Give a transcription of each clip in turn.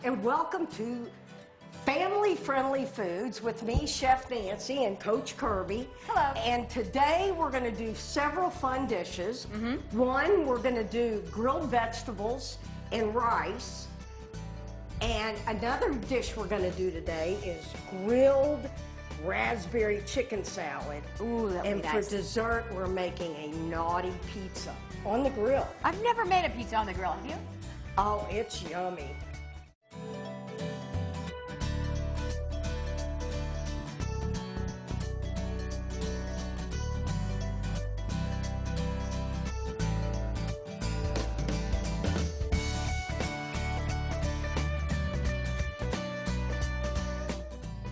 and welcome to Family Friendly Foods with me, Chef Nancy, and Coach Kirby. Hello. And today we're going to do several fun dishes. One, we're going to do grilled vegetables and rice. And another dish we're going to do today is grilled raspberry chicken salad. Ooh, that would and be for nice. dessert, we're making a naughty pizza on the grill. I've never made a pizza on the grill, have you? Oh, it's yummy.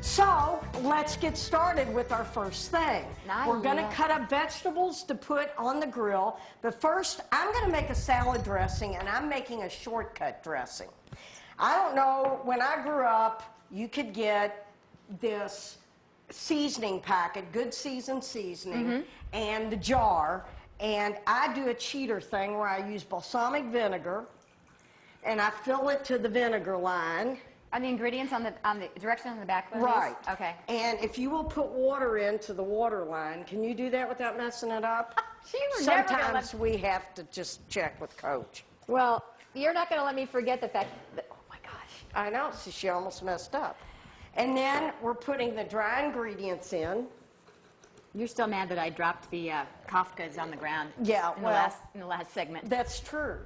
So, let's get started with our first thing. We're going to cut up vegetables to put on the grill, but first I'm going to make a salad dressing, and I'm making a shortcut dressing. I don't know, when I grew up, you could get this seasoning packet, good seasoned seasoning, and the jar, and I do a cheater thing where I use balsamic vinegar, and I fill it to the vinegar line. Are the ingredients on the directions on the back of these? Right. Okay. And if you will put water into the water line, can you do that without messing it up? Sometimes we have to just check with Coach. Well, you're not going to let me forget the fact that, oh my gosh. I know, so she almost messed up. And then we're putting the dry ingredients in. You're still mad that I dropped the Kafkas on the ground. Yeah, in the last segment. That's true.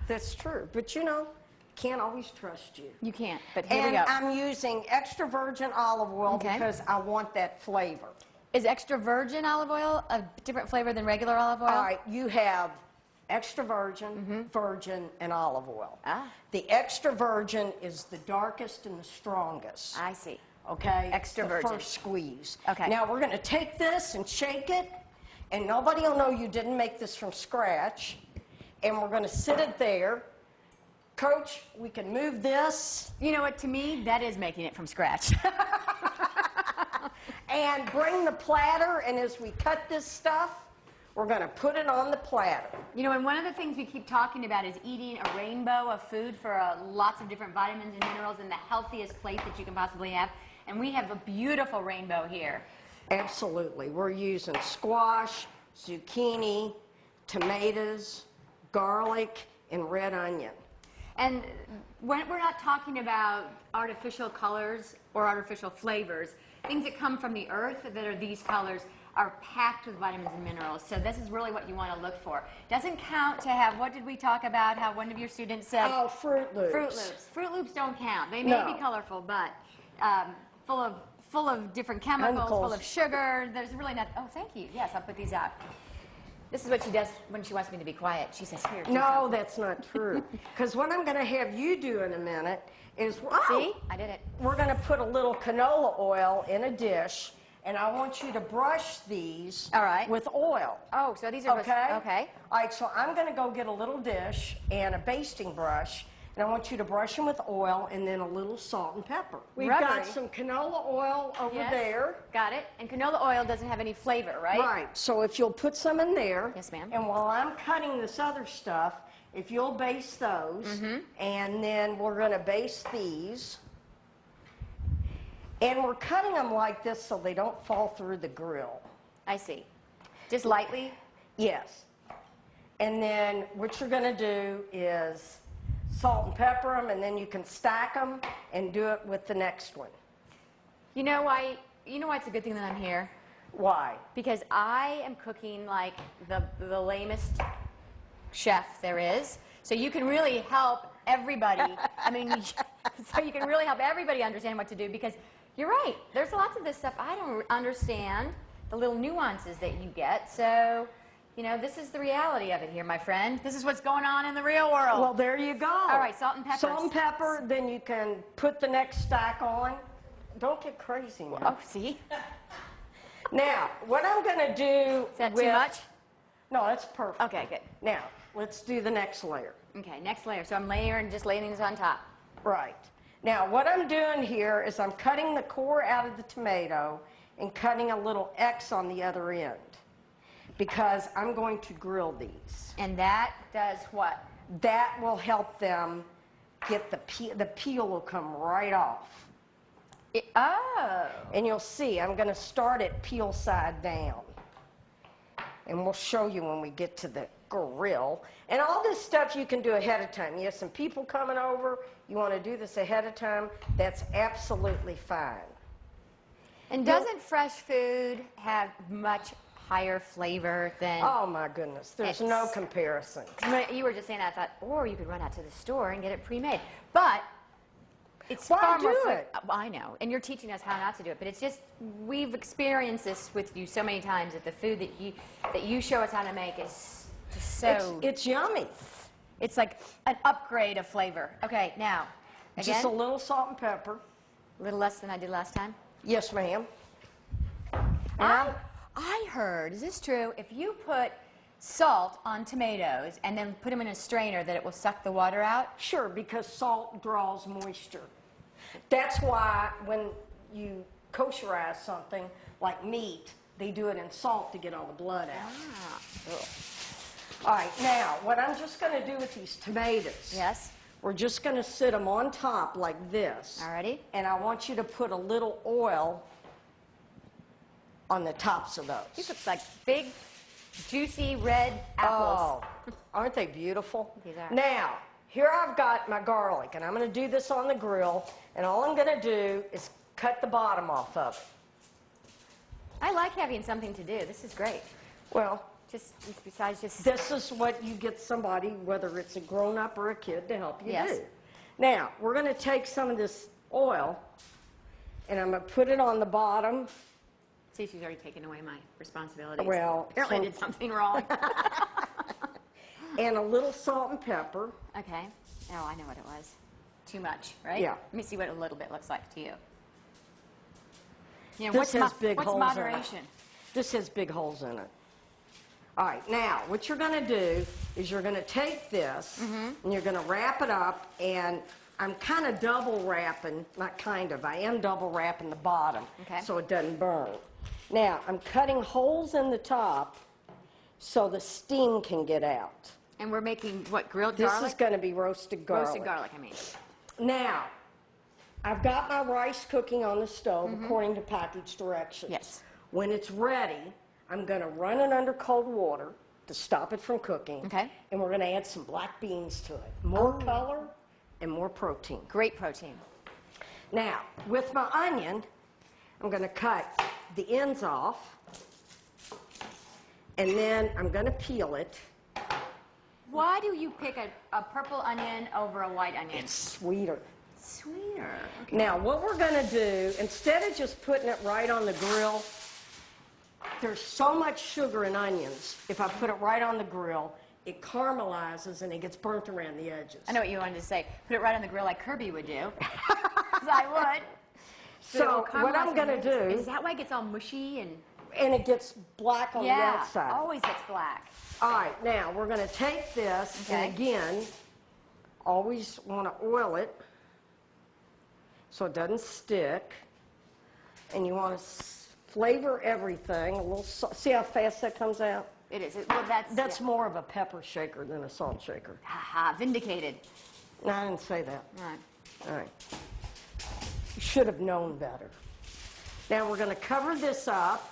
That's true. But you know, can't always trust you. You can't, but here we And go. I'm using extra virgin olive oil because I want that flavor. Is extra virgin olive oil a different flavor than regular olive oil? All right, you have extra virgin, virgin, and olive oil. The extra virgin is the darkest and the strongest. I see. Okay? Extra the virgin. first squeeze. Okay. Now we're going to take this and shake it, and nobody will know you didn't make this from scratch. And we're going to sit it there. Coach, we can move this. You know what, to me, that is making it from scratch. And bring the platter, and as we cut this stuff, we're going to put it on the platter. You know, and one of the things we keep talking about is eating a rainbow of food for lots of different vitamins and minerals in the healthiest plate that you can possibly have. And we have a beautiful rainbow here. Absolutely. We're using squash, zucchini, tomatoes, garlic, and red onion. And we're not talking about artificial colors or artificial flavors. Things that come from the earth that are these colors are packed with vitamins and minerals. So this is really what you want to look for. Doesn't count to have, what did we talk about, how one of your students said? Oh, Fruit Loops. Fruit Loops. Fruit Loops don't count. They may be colorful, but full of different chemicals, full of sugar. There's really not, oh, thank you. Yes, I'll put these out. This is what she does when she wants me to be quiet. She says, here. No, that's not true. Because what I'm going to have you do in a minute is, see, I did it. We're going to put a little canola oil in a dish, and I want you to brush these with oil. Oh, so these are okay? Okay. All right, so I'm going to go get a little dish and a basting brush, and I want you to brush them with oil and then a little salt and pepper. We've got some canola oil over there. Got it. And canola oil doesn't have any flavor, right? Right. So if you'll put some in there. Yes, ma'am. And while I'm cutting this other stuff, if you'll baste those, and then we're going to baste these. And we're cutting them like this so they don't fall through the grill. I see. Just lightly? Yes. And then what you're going to do is salt and pepper them, and then you can stack them and do it with the next one. You know why it's a good thing that I'm here? Why? Because I am cooking like the lamest chef there is. So you can really help everybody. I mean, so you can really help everybody understand what to do, because you're right. There's lots of this stuff I don't understand, the little nuances that you get. So, you know, this is the reality of it here, my friend. This is what's going on in the real world. Well, there you go. All right, salt and pepper. Salt and pepper, then you can put the next stack on. Don't get crazy now. Oh, see? Now, what I'm going to do Is that too much? No, that's perfect. Okay, good. Now, let's do the next layer. Okay, next layer. So I'm just laying these on top. Right. Now, what I'm doing here is I'm cutting the core out of the tomato and cutting a little X on the other end, because I'm going to grill these. And that does what? That will help them get the peel will come right off. Oh. And you'll see, I'm going to start it peel side down. And we'll show you when we get to the grill. And all this stuff you can do ahead of time. You have some people coming over, you want to do this ahead of time, that's absolutely fine. And doesn't fresh food have much higher flavor than... Oh my goodness, there's no comparison. You were just saying that, I thought, or you could run out to the store and get it pre-made. But it's Why far more do it? I know, and you're teaching us how not to do it, but it's just, we've experienced this with you so many times, that the food that you show us how to make is just so... It's yummy. It's like an upgrade of flavor. Okay, now, again? Just a little salt and pepper. A little less than I did last time? Yes, ma'am. I heard, is this true, if you put salt on tomatoes and then put them in a strainer, that it will suck the water out? Sure, because salt draws moisture. That's why when you kosherize something like meat, they do it in salt to get all the blood out. Ah. All right, now, what I'm just going to do with these tomatoes, Yes. we're just going to sit them on top like this. Alrighty. And I want you to put a little oil on the tops of those. These look like big, juicy red apples. Oh, aren't they beautiful? These are. Now, here I've got my garlic, and I'm going to do this on the grill, and all I'm going to do is cut the bottom off of it. I like having something to do. This is great. Well, Just besides just... this is what you get somebody, whether it's a grown-up or a kid, to help you Yes. do. Now, we're going to take some of this oil, and I'm going to put it on the bottom. See, she's already taken away my responsibilities. Well, apparently I did something wrong. And a little salt and pepper. Okay. Oh, I know what it was. Too much, right? Yeah. Let me see what a little bit looks like to you. You know, This has big what's holes in it. moderation? This has big holes in it. All right, now, what you're going to do is you're going to take this, and you're going to wrap it up, and I'm kind of double wrapping, not kind of, I am double wrapping the bottom Okay. so it doesn't burn. Now, I'm cutting holes in the top so the steam can get out. And we're making, what, grilled This garlic? is going to be roasted garlic. Roasted garlic, I mean. Now, I've got my rice cooking on the stove according to package directions. Yes. When it's ready, I'm going to run it under cold water to stop it from cooking. Okay. And we're going to add some black beans to it. More color and more protein. Great protein. Now, with my onion, I'm going to cut the ends off, and then I'm going to peel it. Why do you pick a purple onion over a white onion? It's sweeter. Sweeter. Okay. Now, what we're going to do, instead of just putting it right on the grill, there's so much sugar in onions. If I put it right on the grill, it caramelizes and it gets burnt around the edges. I know what you wanted to say. Put it right on the grill like Kirby would do. Because I would. So what I'm going to do... Is that why it gets all mushy and... And it gets black on the outside. Yeah, always gets black. All right, now we're going to take this, and again, always want to oil it so it doesn't stick. And you want to flavor everything. A little see how fast that comes out? It is. Well, That's more of a pepper shaker than a salt shaker. Ha, vindicated. No, I didn't say that. All right. All right. You should have known better. Now we're going to cover this up.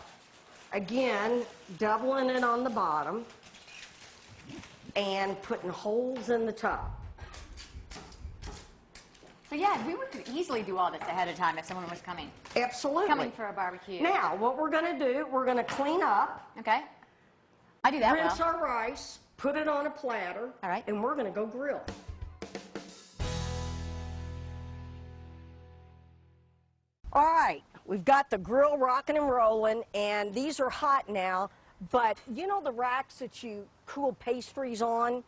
Again, doubling it on the bottom and putting holes in the top. So yeah, we could easily do all this ahead of time if someone was coming. Absolutely. Coming for a barbecue. Now, what we're going to do, we're going to clean up. Okay. I do that Rinse well. our rice, put it on a platter. All right. And we're going to go grill. All right, we've got the grill rocking and rolling, and these are hot now, but you know the racks that you cool pastries on?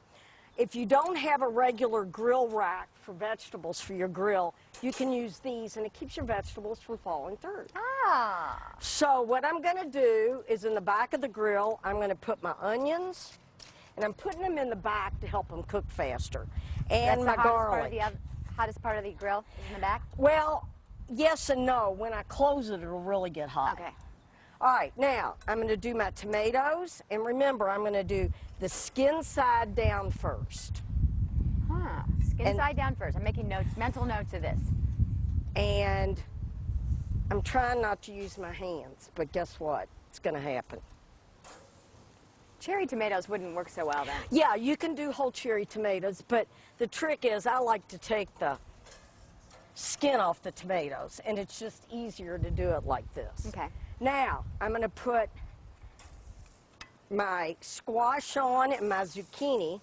If you don't have a regular grill rack for vegetables for your grill, you can use these, and it keeps your vegetables from falling through. Ah. So what I'm going to do is in the back of the grill, I'm going to put my onions, and I'm putting them in the back to help them cook faster, and my garlic. Hottest part of the grill is in the back? Well, yes and no. When I close it, it'll really get hot. Okay. All right, now I'm going to do my tomatoes, and remember, I'm going to do the skin side down first. Huh. Ah, skin side down first. I'm making notes, mental notes of this. And I'm trying not to use my hands, but guess what? It's going to happen. Cherry tomatoes wouldn't work so well then. Yeah, you can do whole cherry tomatoes, but the trick is I like to take the skin off the tomatoes, and it's just easier to do it like this. Okay. Now, I'm going to put my squash on and my zucchini.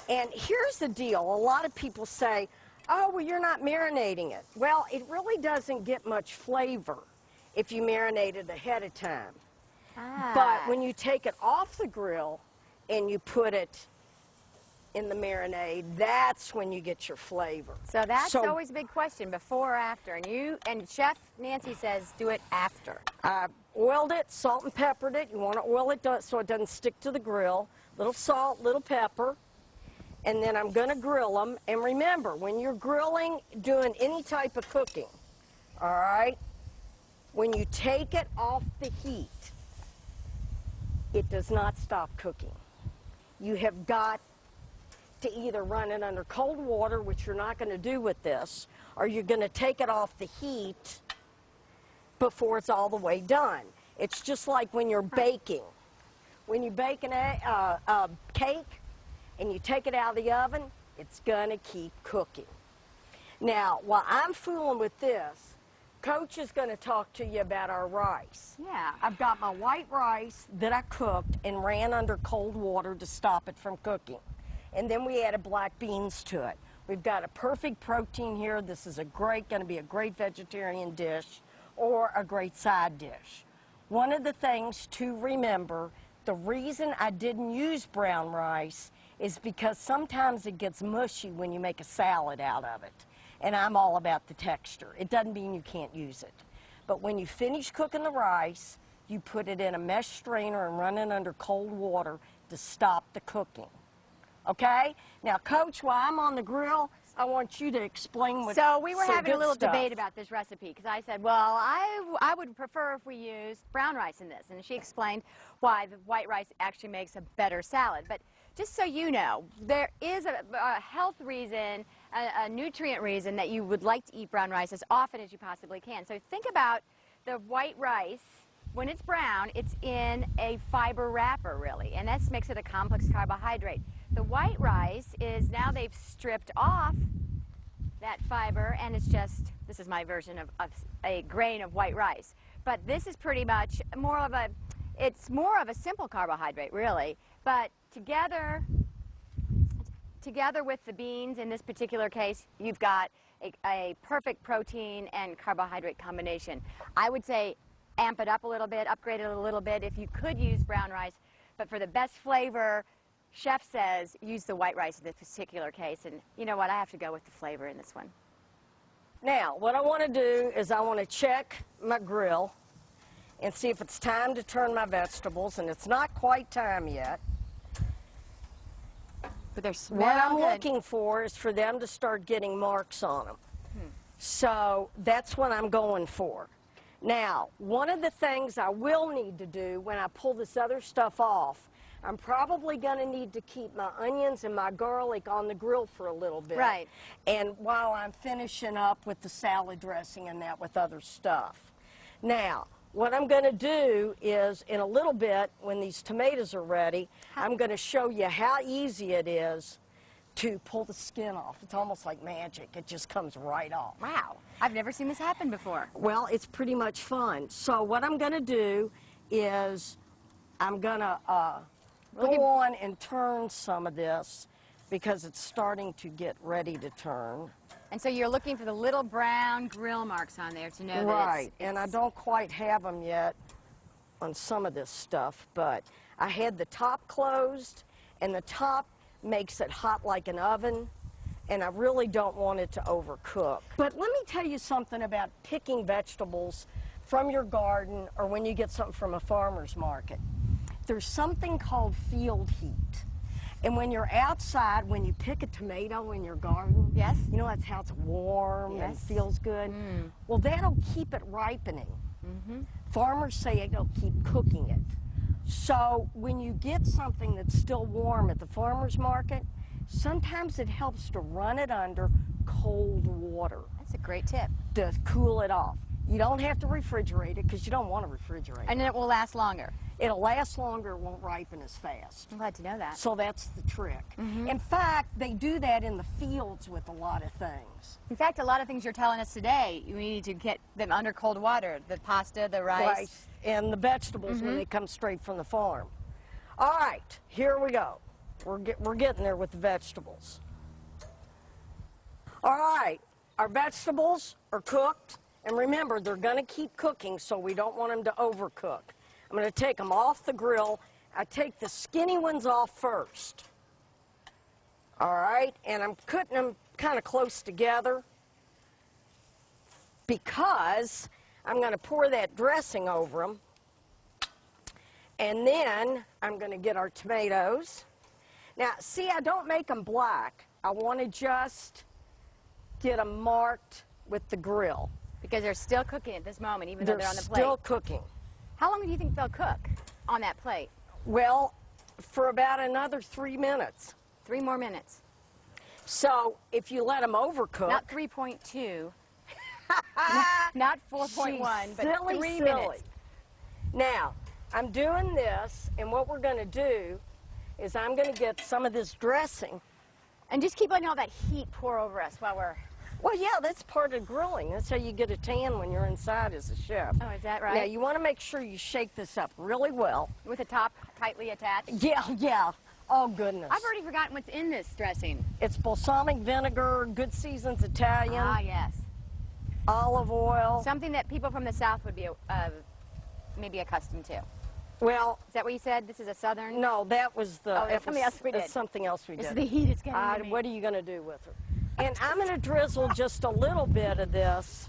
And here's the deal. A lot of people say, oh, well, you're not marinating it. Well, it really doesn't get much flavor if you marinate it ahead of time. Ah. But when you take it off the grill and you put it in the marinade, that's when you get your flavor. So that's always a big question, before or after. And Chef Nancy says do it after. I oiled it, salt and peppered it. You want to oil it so it doesn't stick to the grill. Little salt, little pepper. And then I'm going to grill them. And remember, when you're grilling, doing any type of cooking, all right, when you take it off the heat, it does not stop cooking. You have got to either run it under cold water, which you're not going to do with this, or you're going to take it off the heat before it's all the way done. It's just like when you're baking. When you bake a cake, and you take it out of the oven, it's going to keep cooking. Now, while I'm fooling with this, Coach is going to talk to you about our rice. Yeah. I've got my white rice that I cooked and ran under cold water to stop it from cooking. And then we added black beans to it. We've got a perfect protein here. This is going to be a great vegetarian dish or a great side dish. One of the things to remember, the reason I didn't use brown rice is because sometimes it gets mushy when you make a salad out of it. And I'm all about the texture. It doesn't mean you can't use it. But when you finish cooking the rice, you put it in a mesh strainer and run it under cold water to stop the cooking. Okay? Now, Coach, while I'm on the grill, I want you to explain what. So we were having a little stuff. debate about this recipe, because I said, well, I would prefer if we used brown rice in this. And she explained why the white rice actually makes a better salad. But just so you know, there is a health reason, a nutrient reason that you would like to eat brown rice as often as you possibly can. So think about the white rice. When it's brown, it's in a fiber wrapper, really, and that makes it a complex carbohydrate. The white rice is, now they've stripped off that fiber, and it's just, this is my version of a grain of white rice. But this is pretty much it's more of a simple carbohydrate, really. But together with the beans, in this particular case, you've got a perfect protein and carbohydrate combination. I would say amp it up a little bit, upgrade it a little bit if you could use brown rice. But for the best flavor, Chef says use the white rice in this particular case. And you know what? I have to go with the flavor in this one. Now, what I want to do is I want to check my grill and see if it's time to turn my vegetables, and it's not quite time yet. But they're What I'm good. looking for is for them to start getting marks on them. So that's what I'm going for. Now, one of the things I will need to do when I pull this other stuff off, I'm probably going to need to keep my onions and my garlic on the grill for a little bit. Right. And while I'm finishing up with the salad dressing and that with other stuff. Now, what I'm going to do is, in a little bit, when these tomatoes are ready, I'm going to show you how easy it is to pull the skin off. It's almost like magic. It just comes right off. Wow. I've never seen this happen before. Well, it's pretty much fun. So what I'm going to do is I'm going to go on and turn some of this because it's starting to get ready to turn. And so you're looking for the little brown grill marks on there to know that it's... And I don't quite have them yet on some of this stuff, but I had the top closed, and the top makes it hot like an oven, and I really don't want it to overcook. But let me tell you something about picking vegetables from your garden or when you get something from a farmer's market. There's something called field heat. And when you're outside, when you pick a tomato in your garden, yes, you know that's how it's warm and feels good. Well, that'll keep it ripening. Farmers say it'll keep cooking it. So when you get something that's still warm at the farmer's market, sometimes it helps to run it under cold water. That's a great tip. To cool it off. You don't have to refrigerate it because you don't want to refrigerate it. And then it will last longer. It'll last longer, it won't ripen as fast. I'm glad to know that. So that's the trick. In fact, they do that in the fields with a lot of things. In fact, a lot of things you're telling us today, you need to get them under cold water. The pasta, the rice. And the vegetables when they come straight from the farm. All right, here we go. We're getting there with the vegetables. All right, our vegetables are cooked. And remember, they're going to keep cooking, so we don't want them to overcook. I'm going to take them off the grill. I take the skinny ones off first. All right, and I'm cutting them kind of close together because I'm going to pour that dressing over them. And then I'm going to get our tomatoes. Now, see, I don't make them black. I want to just get them marked with the grill. Because they're still cooking at this moment, even though they're on the plate. They're still cooking. How long do you think they'll cook on that plate? Well, for about another 3 minutes. 3 more minutes. So if you let them overcook. Not 3.2. Not 4.1, but silly, 3 silly. minutes. Now, I'm doing this, and what we're going to do is I'm going to get some of this dressing. And just keep letting all that heat pour over us while we're... Well, yeah, that's part of grilling. That's how you get a tan when you're inside as a chef. Oh, is that right? Now, you want to make sure you shake this up really well. With the top tightly attached? Yeah. Oh, goodness. I've already forgotten what's in this dressing. It's balsamic vinegar, Good Seasons Italian. Ah, yes. Olive oil. Something that people from the South would be maybe accustomed to. Well, is that what you said? This is a Southern? No, that was the... Oh, that's something else we did. Something else we did. It's the heat is getting to me. What are you going to do with her? And I'm going to drizzle just a little bit of this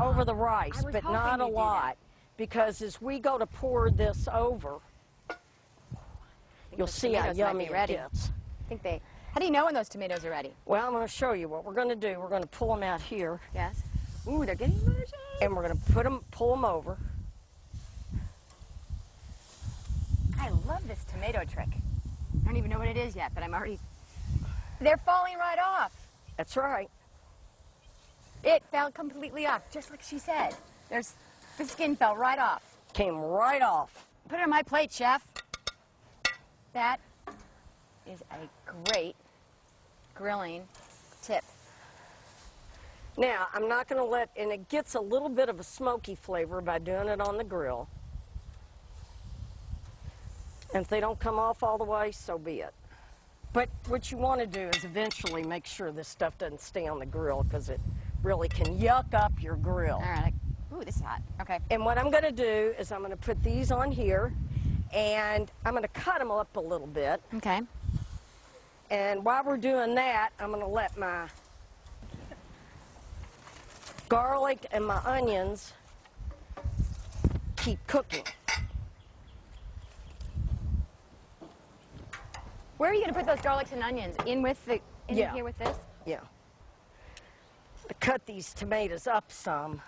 over the rice, but not a lot, because as we go to pour this over, you'll see how yummy it gets. How do you know when those tomatoes are ready? Well, I'm going to show you what we're going to do. We're going to pull them out here. Yes. Ooh, they're getting mushy. And we're going to pull them over. I love this tomato trick. I don't even know what it is yet, but they're falling right off. That's right. It fell completely off, just like she said. The skin fell right off. Came right off. Put it on my plate, chef. That is a great grilling tip. Now, I'm not going to and it gets a little bit of a smoky flavor by doing it on the grill. And if they don't come off all the way, so be it. But what you want to do is eventually make sure this stuff doesn't stay on the grill, because it really can yuck up your grill. All right. Ooh, this is hot. Okay. And what I'm going to do is I'm going to put these on here, and I'm going to cut them up a little bit. Okay. And while we're doing that, I'm going to let my garlic and my onions keep cooking. Where are you going to put those garlics and onions? In here with this? Yeah. I cut these tomatoes up some.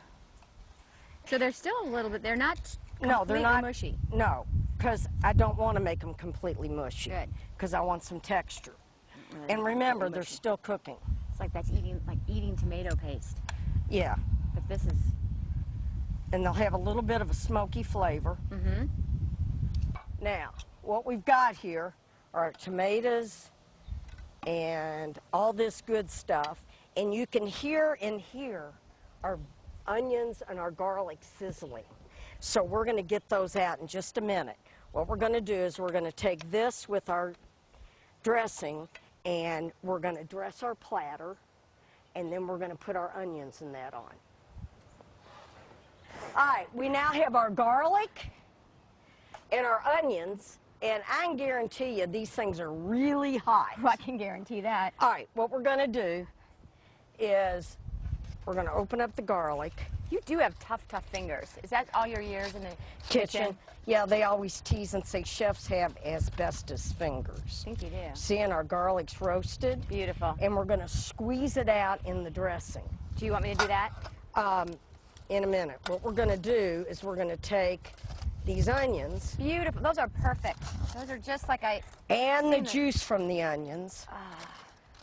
So they're still a little bit, they're not they're not mushy. No, because I don't want to make them completely mushy. Good. Because I want some texture. And remember, they're still cooking. It's like eating tomato paste. Yeah. But this is... And they'll have a little bit of a smoky flavor. Mm-hmm. Now, what we've got here are our tomatoes and all this good stuff. And you can hear in here our onions and our garlic sizzling. So we're going to get those out in just a minute. What we're going to do is we're going to take this with our dressing, and we're going to dress our platter, and then we're going to put our onions in that on. All right, we now have our garlic and our onions, and I can guarantee you these things are really hot. Well, I can guarantee that. All right, what we're going to do is we're going to open up the garlic. You do have tough fingers. Is that all your years in the kitchen? Yeah, they always tease and say chefs have asbestos fingers. I think you do. See, and our garlic's roasted. Beautiful. And we're going to squeeze it out in the dressing. Do you want me to do that? In a minute. What we're going to do is we're going to take these onions. Beautiful. Those are perfect. Those are just like I... And the juice from the onions.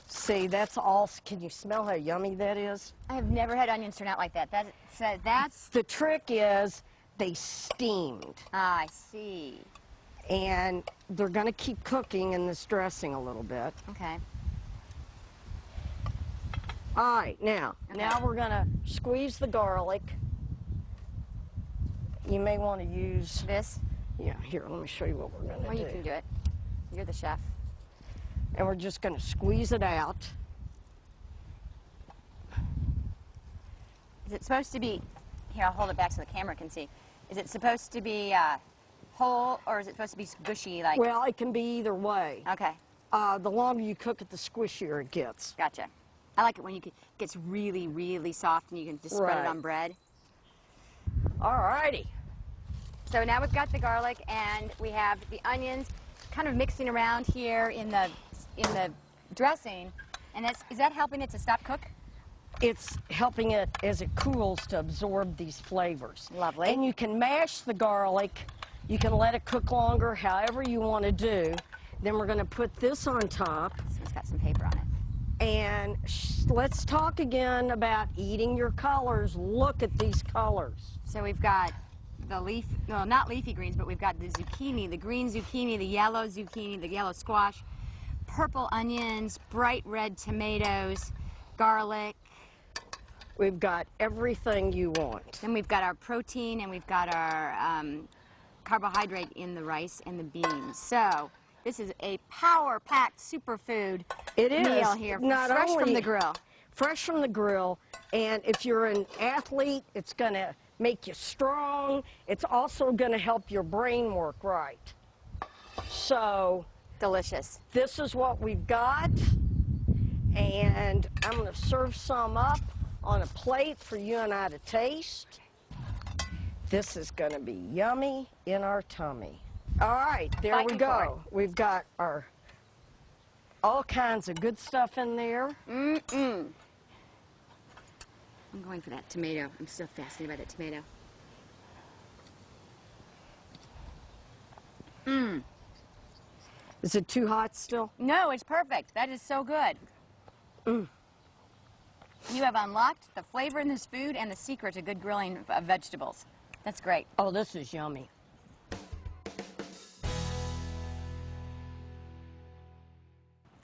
See, that's all. Can you smell how yummy that is? I have never had onions turn out like that. That's... The trick is they steamed. Ah, I see. And they're going to keep cooking in this dressing a little bit. Okay. All right, now we're going to squeeze the garlic. You may want to use this. Yeah, here, let me show you what we're going to do. Or you can do it. You're the chef. And we're just going to squeeze it out. Is it supposed to be, here, I'll hold it back so the camera can see. Is it supposed to be whole, or is it supposed to be gushy? Like? Well, it can be either way. Okay. The longer you cook it, the squishier it gets. Gotcha. I like it when it gets really, really soft and you can just spread it on bread. All righty. So now we've got the garlic and we have the onions kind of mixing around here in the dressing. And is that helping it to stop cook? It's helping it as it cools to absorb these flavors. Lovely. And you can mash the garlic. You can let it cook longer, however you want to do. Then we're going to put this on top. So it's got some paper on it. And let's talk again about eating your colors. Look at these colors. So we've got the not leafy greens, but we've got the zucchini, the green zucchini, the yellow squash, purple onions, bright red tomatoes, garlic. We've got everything you want. Then we've got our protein and we've got our carbohydrate in the rice and the beans. So this is a power-packed superfood meal here, fresh from the grill. Fresh from the grill, and if you're an athlete, it's going to make you strong. It's also going to help your brain work right. So delicious. This is what we've got, and I'm going to serve some up on a plate for you and I to taste. This is going to be yummy in our tummy. All right, there we go. We've got our all kinds of good stuff in there. I'm going for that tomato. I'm so fascinated by that tomato. Is it too hot still? No, it's perfect. That is so good. You have unlocked the flavor in this food and the secret to good grilling of vegetables. That's great. Oh, this is yummy.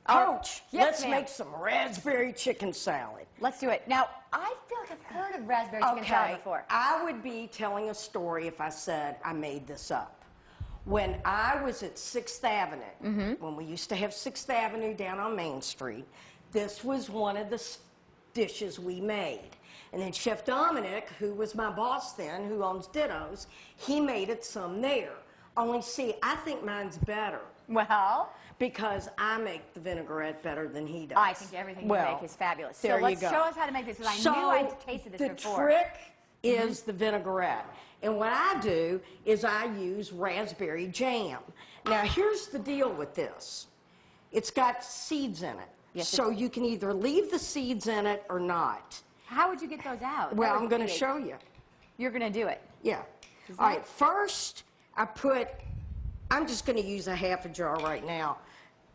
Coach, let's make some raspberry chicken salad. Let's do it. Now, I feel like I've heard of raspberry chicken salad before. I would be telling a story if I said I made this up. When I was at 6th Avenue, when we used to have 6th Avenue down on Main Street, this was one of the dishes we made. And then Chef Dominic, who was my boss then, who owns Ditto's, he made it some there. Only see, I think mine's better. Well? Because I make the vinaigrette better than he does. I think everything you make is fabulous. So let's show us how to make this, because I knew I'd tasted this before. The trick is the vinaigrette. And what I do is I use raspberry jam. Now, here's the deal with this. It's got seeds in it. Yes, so you can either leave the seeds in it or not. How would you get those out? Well, I'm going to show you. You're going to do it? Yeah. All right, first I'm just going to use a half a jar right now.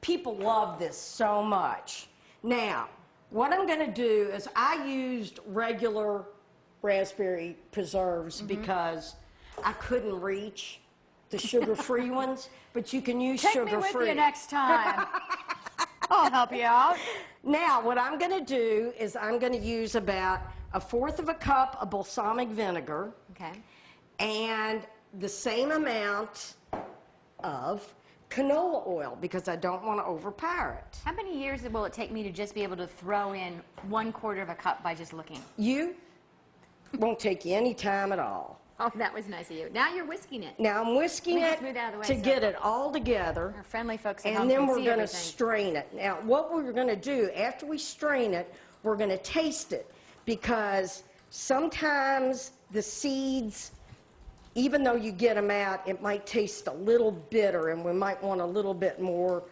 People love this so much. Now, what I'm going to do is I used regular raspberry preserves because I couldn't reach the sugar-free ones, but you can use sugar-free. Take me with you next time. I'll help you out. Now, what I'm going to do is I'm going to use about 1/4 cup of balsamic vinegar. Okay. And the same amount of canola oil, because I don't want to overpower it. How many years will it take me to just be able to throw in 1/4 cup by just looking? Won't take you any time at all. Oh, that was nice of you. Now you're whisking it. Now I'm whisking it to get it all together. Our friendly folks at home and then can we're see going to everything. strain it. Now, what we're going to do after we strain it, we're going to taste it, because sometimes the seeds, even though you get them out, it might taste a little bitter, and we might want a little bit more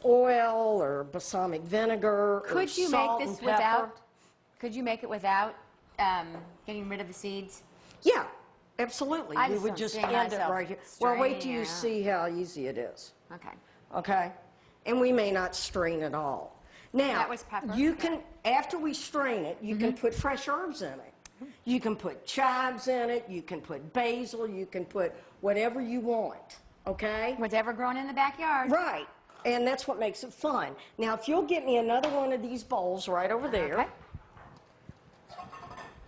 oil or balsamic vinegar. Could you make this without? Could you make it without getting rid of the seeds? Yeah, Absolutely. I We just would don't just see end it myself right here. Well, wait till straining you it out. see how easy it is. Okay. Okay? And we may not strain at all. Now, That was pepper? you can, after we strain it, you can put fresh herbs in it. You can put chives in it, you can put basil, you can put whatever you want, okay? Whatever growing in the backyard. Right, and that's what makes it fun. Now, if you'll get me another one of these bowls right over there. Okay.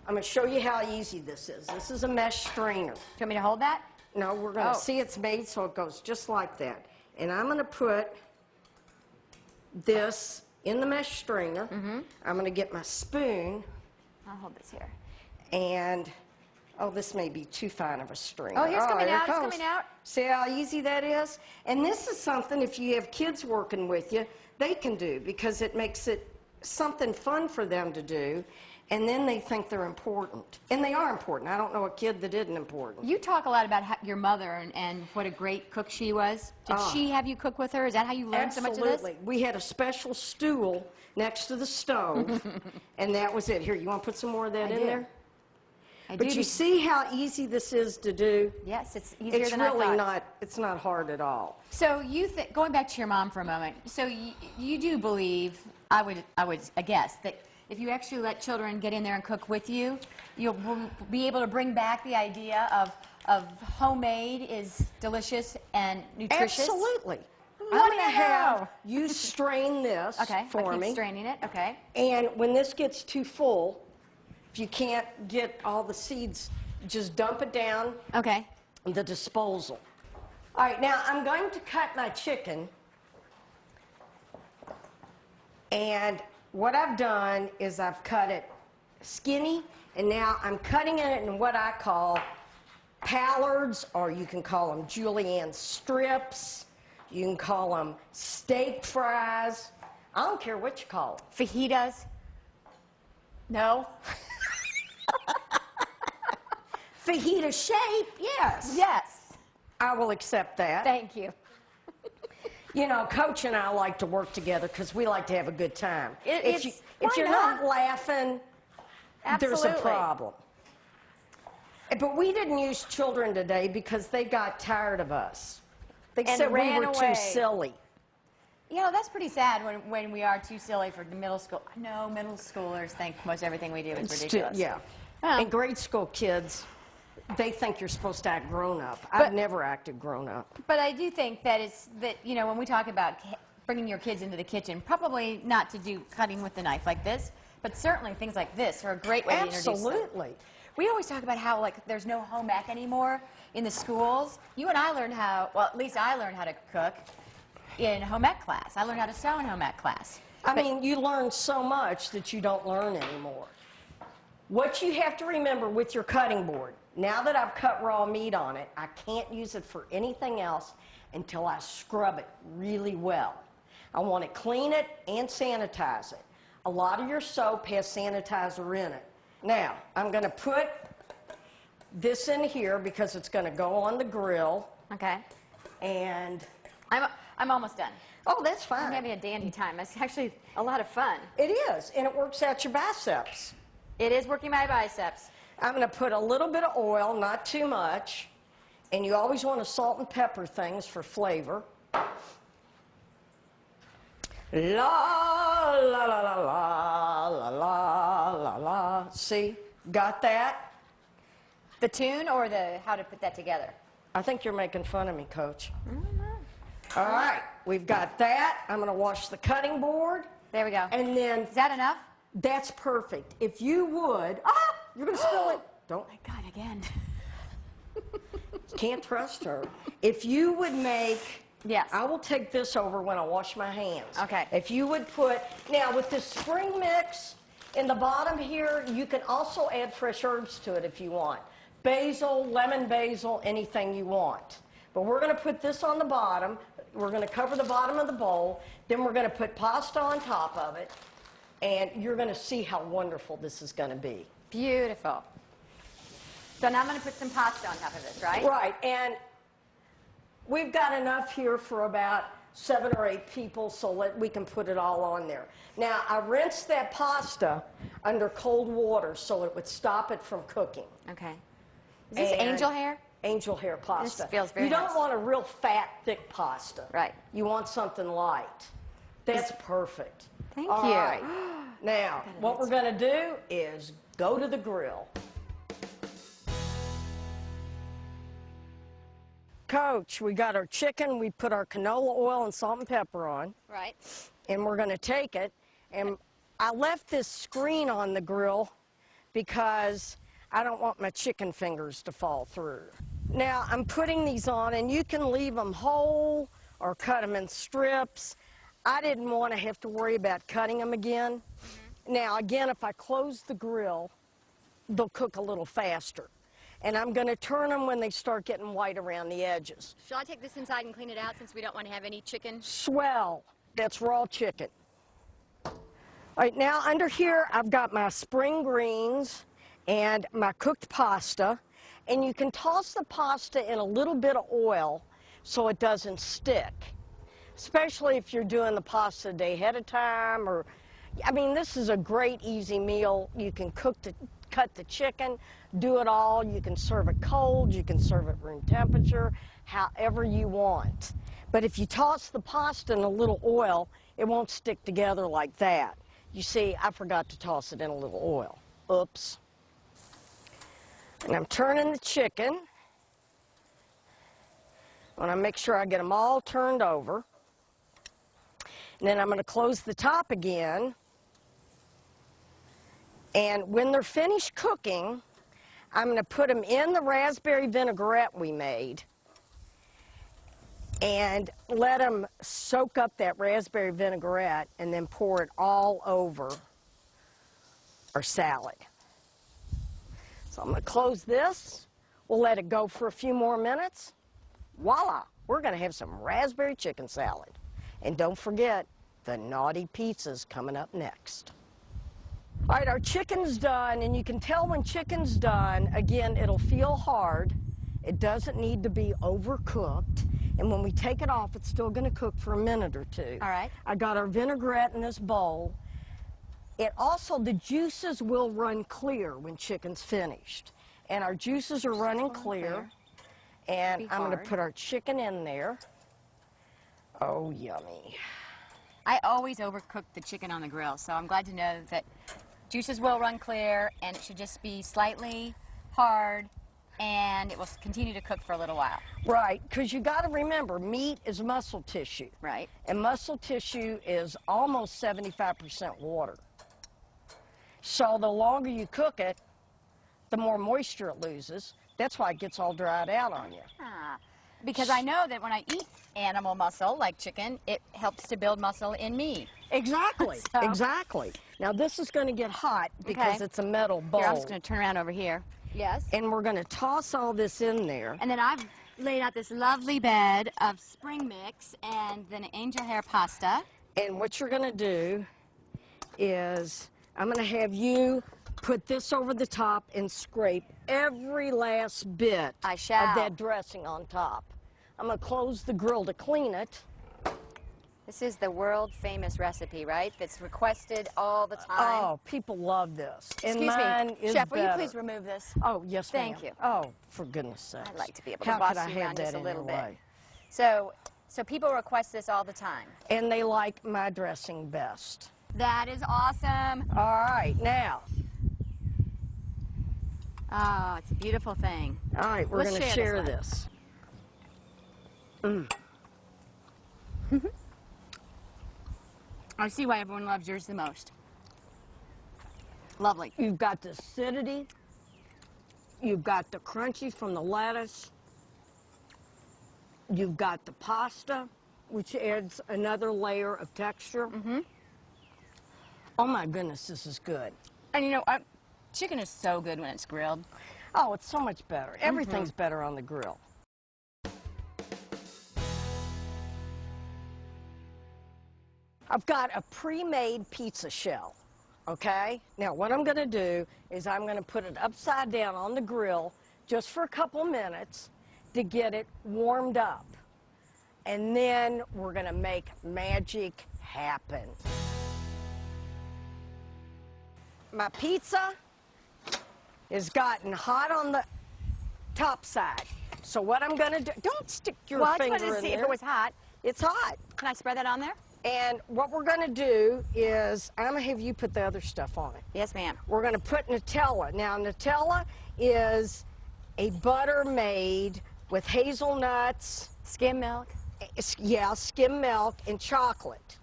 I'm going to show you how easy this is. This is a mesh strainer. Do you want me to hold that? No, we're going to see it's made so it goes just like that. And I'm going to put this in the mesh strainer. I'm going to get my spoon. I'll hold this here. And, oh, this may be too fine of a strainer. Oh, here's coming here out. it It's comes. coming out. See how easy that is? And this is something, if you have kids working with you, they can do because it makes it something fun for them to do. And then they think they're important. And they are important. I don't know a kid that isn't important. You talk a lot about your mother and what a great cook she was. Did she have you cook with her? Is that how you learned so much of this? Absolutely. We had a special stool next to the stove, and that was it. Here, you want to put some more of that in there? But you see how easy this is to do? Yes, it's easier than I thought. It's really not, it's not hard at all. So you think, going back to your mom for a moment, so you do believe, I would guess, that if you actually let children get in there and cook with you, you'll be able to bring back the idea of homemade is delicious and nutritious? Absolutely. I'm going to have you strain this for I me. keep straining it, okay. And when this gets too full, if you can't get all the seeds, just dump it down the disposal. All right, now I'm going to cut my chicken. And what I've done is I've cut it skinny, and now I'm cutting it in what I call pallards, or you can call them julienne strips. You can call them steak fries. I don't care what you call them. Fajitas? No? Fajita shape, yes. Yes. I will accept that. Thank you. You know, Coach and I like to work together because we like to have a good time. If you're not laughing, there's a problem. But we didn't use children today because they got tired of us. They said we were too silly. You know, that's pretty sad when we are too silly for the middle school. I know middle schoolers think most everything we do is ridiculous. Yeah. Well, and grade school kids, they think you're supposed to act grown up. I've never acted grown up. But I do think that you know, when we talk about bringing your kids into the kitchen, probably not to do cutting with the knife like this, but certainly things like this are a great way to introduce them. Absolutely. We always talk about how, like, there's no home ec anymore in the schools. You and I learned how, well, at least I learned how to cook in home ec class. I learned how to sew in home ec class. I mean, you learn so much that you don't learn anymore. What you have to remember with your cutting board, now that I've cut raw meat on it, I can't use it for anything else until I scrub it really well. I want to clean it and sanitize it. A lot of your soap has sanitizer in it. Now, I'm going to put this in here because it's going to go on the grill. Okay. And I'm almost done. oh, that's fine. I'm having a dandy time. It's actually a lot of fun. It is, and it works out your biceps. It is working my biceps. I'm going to put a little bit of oil, not too much, and you always want to salt and pepper things for flavor. La, la, la, la, la, la, la, la, la. See? Got that? The tune or the how to put that together? I think you're making fun of me, Coach. All right, we've got that. I'm going to wash the cutting board. There we go. And then Is that enough? that's perfect. If you would, you're going to spill it. Don't. Oh my God, again. Can't trust her. If you would make, Yes. I will take this over when I wash my hands. Okay. If you would put, now with this spring mix in the bottom here, you can also add fresh herbs to it if you want. Basil, lemon basil, anything you want. But we're going to put this on the bottom. We're going to cover the bottom of the bowl. Then we're going to put pasta on top of it. And you're going to see how wonderful this is going to be. Beautiful. So now I'm going to put some pasta on top of this, right? Right, and we've got enough here for about 7 or 8 people, so we can put it all on there. Now, I rinsed that pasta under cold water so it would stop it from cooking. Okay. Is this angel hair? Angel hair pasta. This feels very You don't nice. want a real fat, thick pasta. Right. You want something light. That's perfect. Thank All you. right. Now, what we're going to do is go to the grill. Coach, we got our chicken. We put our canola oil and salt and pepper on. Right. And we're going to take it. And I left this screen on the grill because I don't want my chicken fingers to fall through. Now, I'm putting these on, and you can leave them whole or cut them in strips. I didn't want to have to worry about cutting them again. Now, again, if I close the grill, they'll cook a little faster. And I'm going to turn them when they start getting white around the edges. Shall I take this inside and clean it out since we don't want to have any chicken? Swell. That's raw chicken. All right, now under here, I've got my spring greens and my cooked pasta. And you can toss the pasta in a little bit of oil so it doesn't stick. Especially if you're doing the pasta a day ahead of time, or, I mean, this is a great easy meal. You can cut the chicken, do it all. You can serve it cold, you can serve it room temperature, however you want. But if you toss the pasta in a little oil, it won't stick together like that. You see, I forgot to toss it in a little oil. Oops. And I'm turning the chicken. I want to make sure I get them all turned over. And then I'm going to close the top again. And when they're finished cooking, I'm going to put them in the raspberry vinaigrette we made and let them soak up that raspberry vinaigrette and then pour it all over our salad. So I'm going to close this. We'll let it go for a few more minutes. Voila! We're going to have some raspberry chicken salad. And don't forget, the naughty pizza's coming up next. All right, our chicken's done, and you can tell when chicken's done, again, it'll feel hard. It doesn't need to be overcooked. And when we take it off, it's still going to cook for a minute or two. All right. I got our vinaigrette in this bowl. It also, the juices will run clear when chicken's finished. And our juices are running clear. And I'm going to put our chicken in there. Oh, yummy. I always overcook the chicken on the grill, so I'm glad to know that juices will run clear, and it should just be slightly hard, and it will continue to cook for a little while. Right, because you got to remember, meat is muscle tissue. Right. And muscle tissue is almost 75% water. So the longer you cook it, the more moisture it loses. That's why it gets all dried out on you. Ah, because I know that when I eat animal muscle, like chicken, it helps to build muscle in me. Exactly, exactly. Now this is going to get hot because it's a metal bowl. Here, I'm just going to turn around over here. Yes. And we're going to toss all this in there. And then I've laid out this lovely bed of spring mix and then angel hair pasta. And what you're going to do is I'm going to have you put this over the top and scrape every last bit of that dressing on top. I'm going to close the grill to clean it. This is the world-famous recipe, right? That's requested all the time. Oh, people love this. Excuse and mine me, is Chef, will you better. please remove this? Oh, yes, ma'am. Thank you. Oh, for goodness sakes. I'd like to be able to How boss could I you have around that just a in little your bit. way? So people request this all the time. And they like my dressing best. That is awesome. All right, now. Oh, it's a beautiful thing. All right, we're going to share this. I see why everyone loves yours the most. Lovely. You've got the acidity. You've got the crunchy from the lettuce. You've got the pasta, which adds another layer of texture. Oh my goodness, this is good. And you know, chicken is so good when it's grilled. Oh, it's so much better. Everything's better on the grill. I've got a pre-made pizza shell, okay? Now, what I'm going to do is I'm going to put it upside down on the grill just for a couple minutes to get it warmed up. And then we're going to make magic happen. My pizza has gotten hot on the top side. So what I'm going to do, don't stick your Well, I just finger wanted to in see there. if it was hot. It's hot. Can I spread that on there? And what we're going to do is, I'm going to have you put the other stuff on it. Yes, ma'am. We're going to put Nutella. Now, Nutella is a butter made with hazelnuts. Skim milk. Yeah, skim milk and chocolate.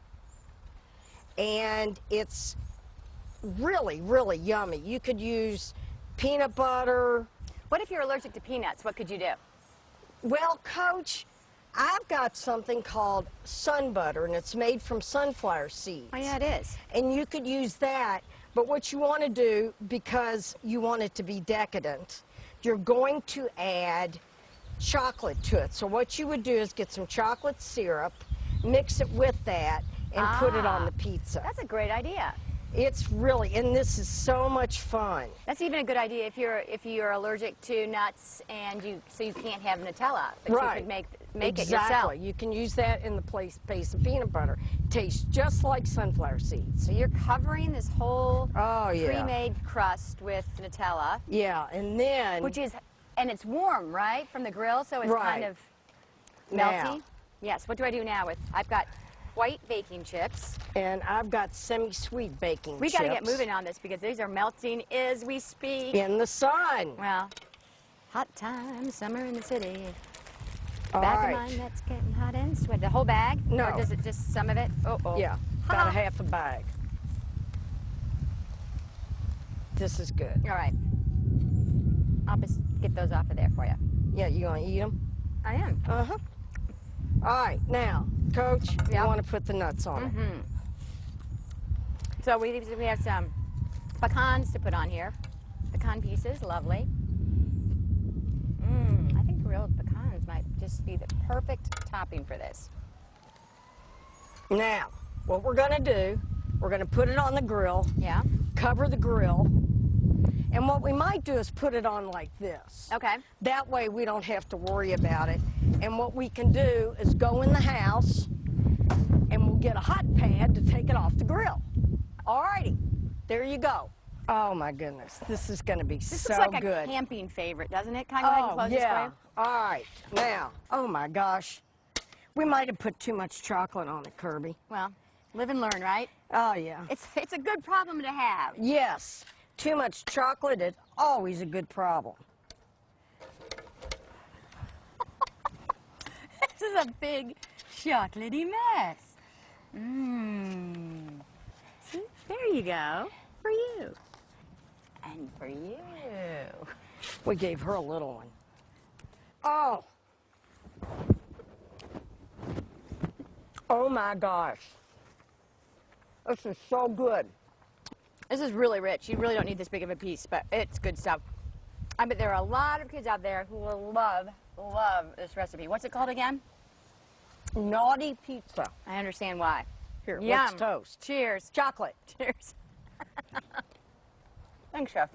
And it's really, really yummy. You could use peanut butter. What if you're allergic to peanuts? What could you do? Well, Coach, I've got something called sun butter, and it's made from sunflower seeds. Oh, yeah, it is. And you could use that, but what you want to do, because you want it to be decadent, you're going to add chocolate to it. So what you would do is get some chocolate syrup, mix it with that, and put it on the pizza. That's a great idea. It's really, and this is so much fun. That's even a good idea if you're allergic to nuts and so you can't have Nutella, but Right. you could make it Exactly. yourself. You can use that in the place of peanut butter. Tastes just like sunflower seeds. So you're covering this whole Oh, yeah. pre-made crust with Nutella, Yeah, and then and it's warm, right, from the grill, so it's Right. kind of Now. melty. Yes. What do I do now I've got white baking chips. And I've got semi-sweet baking chips. We got to get moving on this because these are melting as we speak. In the sun. Well, hot time, summer in the city. All Bag right. of mine that's getting hot and sweaty. The whole bag? No. Or does it just some of it? Oh. Yeah, about a half a bag. This is good. All right. I'll just get those off of there for you. Yeah, you gonna eat them? I am. Uh-huh. All right, now, Coach, you Yep. want to put the nuts on it. So we have some pecans to put on here. Pecan pieces, lovely. I think grilled pecans might just be the perfect topping for this. Now, what we're gonna do, we're gonna put it on the grill, Yeah? cover the grill, and what we might do is put it on like this. Okay. That way we don't have to worry about it. And what we can do is go in the house and we'll get a hot pad to take it off the grill. All righty, there you go. Oh my goodness, this is gonna be This so looks like good. a camping favorite, doesn't it? Can I go ahead and close this for you? All right, now, oh my gosh. We might have put too much chocolate on it, Kirby. Well, live and learn, right? Oh yeah. It's a good problem to have. Yes, too much chocolate is always a good problem. This is a big chocolatey mess. See, there you go. For you. And for you. We gave her a little one. Oh. Oh my gosh. This is so good. This is really rich. You really don't need this big of a piece, but it's good stuff. I bet there are a lot of kids out there who will love this recipe. What's it called again? Naughty pizza. I understand why. Here, Yum. let's toast. Cheers. Chocolate. Cheers. Thanks, Chef.